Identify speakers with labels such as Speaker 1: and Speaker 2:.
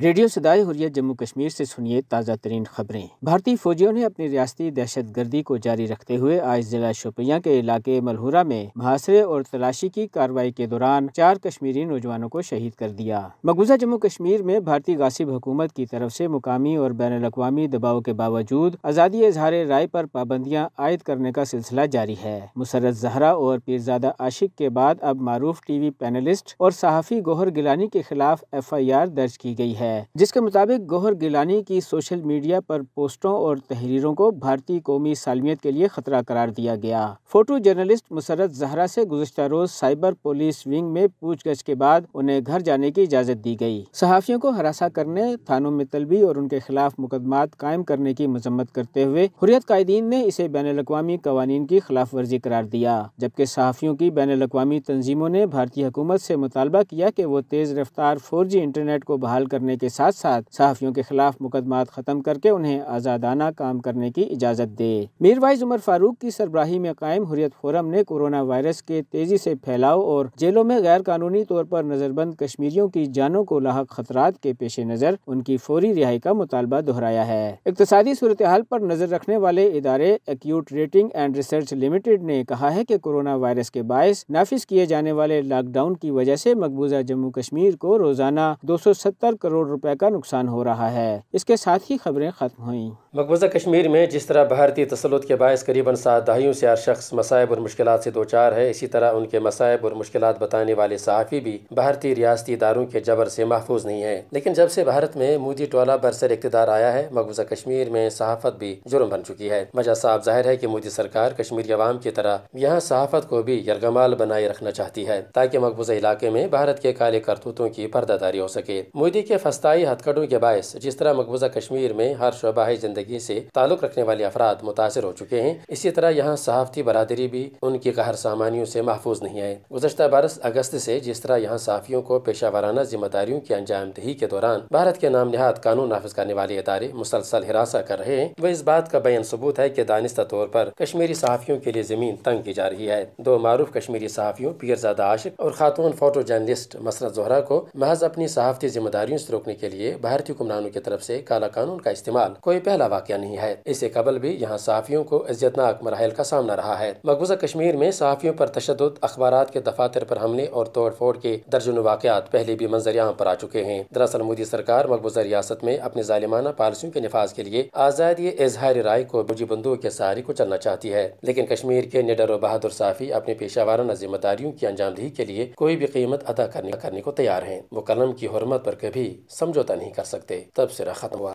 Speaker 1: Radio صدائے حریت جموں کشمیر سے سنیے تازہ ترین خبریں۔ بھارتی فوجیوں نے اپنی ریاستی دہشت گردی کو جاری رکھتے ہوئے آج ضلع شوپیاں کے علاقے ملہورہ میں محاصرے اور تلاشی کی کارروائی کے دوران 4 کشمیری نوجوانوں کو شہید کر دیا۔ مقبوضہ جموں کشمیر میں بھارتی غاصب حکومت کی طرف سے مقامی اور بین الاقوامی دباؤ کے باوجود آزادی اظہار رائے پر پابندیاں عائد کرنے کا سلسلہ جاری ہے۔ مسرت زہرا اور پیرزادہ عاشق کے بعد اب معروف ٹی وی پینلسٹ اور صحافی گوہر گیلانی کے خلاف FIR درج کی گئی ہے، جس کے مطابق گوہر گیلانی کی سوشل میڈیا پر پوسٹوں اور تحریروں کو بھارتی قومی سالمیت کے لیے خطرہ قرار دیا گیا۔ فوٹو جرنلسٹ مسرت زہرا سے گزشتہ روز سائبر پولیس ونگ میں پوچھ گچھ کے بعد انہیں گھر جانے کی اجازت دی گئی۔ صحافیوں کو ہراساں کرنے، تھانوں میں طلبی اور ان کے خلاف مقدمات قائم کرنے کی مذمت کرتے ہوئے حریت قائدین نے اسے بین الاقوامی قوانین کی خلاف ورزی قرار دیا، جبکہ صحافیوں کی بین الاقوامی تنظیموں نے بھارتی حکومت سے مطالبہ کیا کہ وہ تیز رفتار 4G انٹرنیٹ کو بحال کرنے کے ساتھ ساتھ صحافیوں کے خلاف مقدمات ختم کر کے انہیں آزادانہ کام کرنے کی اجازت دے۔ میر وائز عمر فاروق کی سربراہی میں قائم حریت فورم نے کورونا وائرس کے تیزی سے پھیلاؤ اور جیلوں میں غیر قانونی طور پر نظر بند کشمیریوں کی جانوں کو لاحق خطرات کے پیش نظر ان کی فوری رہائی کا مطالبہ دہرایا ہے۔ اقتصادی صورتحال پر نظر رکھنے والے ادارے acute rating and research limited نے کہا ہے کہ کورونا وائرس کے باعث نافذ کیے جانے والے لاک ڈاؤن کی وجہ سے مقبوضہ جموں کشمیر کو روزانہ 270 کروڑ روپے کا نقصان ہو رہا ہے۔ اس کے ساتھ ہی خبریں ختم ہوئیں۔
Speaker 2: مقبوضہ کشمیر میں جس طرح بھارتی تسلط کے باعث قریباً 7 دہائیوں سے ہر شخص مصائب اور مشکلات سے دوچار ہے، اسی طرح ان کے مصائب اور مشکلات بتانے والے صحافی بھی بھارتی ریاستی اداروں کے جبر سے محفوظ نہیں ہیں۔ لیکن جب سے بھارت میں مودی ٹولہ برسر اقتدار آیا ہے، مقبوضہ کشمیر میں صحافت بھی جرم بن چکی ہے۔ وجہ صاف ظاہر ہے کہ مودی سرکار کشمیری عوام کی طرح یہاں صحافت کو بھی یرغمال بنائے رکھنا چاہتی ہے، تاکہ مقبوضہ علاقے میں بھارت کے کالے کرتوتوں کی پردہ داری ہو سکے۔ مودی کے فسطائی ہتھ کنڈوں کے باعث جس طرح مقبوضہ کشمیر میں ہر شعبہ زندگی سے تعلق رکھنے والے افراد متاثر ہو چکے ہیں، اسی طرح یہاں صحافتی برادری بھی ان کی قہر سامانیوں سے محفوظ نہیں ہے۔ گزشتہ برس اگست سے جس طرح یہاں صحافیوں کو پیشہ ورانہ ذمہ داریوں کی انجام دہی کے دوران بھارت کے نام نہاد قانون نافذ کرنے والے ادارے مسلسل ہراساں کر رہے ہیں، وہ اس بات کا بیان ثبوت ہے کہ دانستہ طور پر کشمیری صحافیوں کے لیے زمین تنگ کی جا رہی ہے۔ 2 معروف کشمیری صحافیوں پیرزادہ عاشق اور خاتون فوٹو جرنلسٹ مسرت زہرا کو محض اپنی صحافتی ذمہ داریوں سے روکنے کے لیے بھارتی حکمرانوں کی طرف سے کالا قانون کا استعمال کوئی پہلا واقعہ نہیں ہے۔ اس سے قبل بھی یہاں صحافیوں کو اذیتناک مراحل کا سامنا رہا ہے۔ مقبوضہ کشمیر میں صحافیوں پر تشدد، اخبارات کے دفاتر پر حملے اور توڑ پھوڑ کے درجنوں واقعات پہلے بھی منظر عام پر آ چکے ہیں۔ دراصل مودی سرکار مقبوضہ ریاست میں اپنی ظالمانہ پالیسیوں کے نفاذ کے لیے آزادی اظہار رائے کو فوجی بندوق کے سہارے کچلنا چاہتی ہے، لیکن کشمیر کے نڈر و بہادر صحافی اپنی پیشہ ورانہ ذمہ داریوں کی انجام دہی کے لیے کوئی بھی قیمت ادا کرنے کو تیار ہیں۔ وہ قلم کی حرمت پر کبھی سمجھوتہ نہیں کر سکتے۔ تبصرہ ختم ہوا۔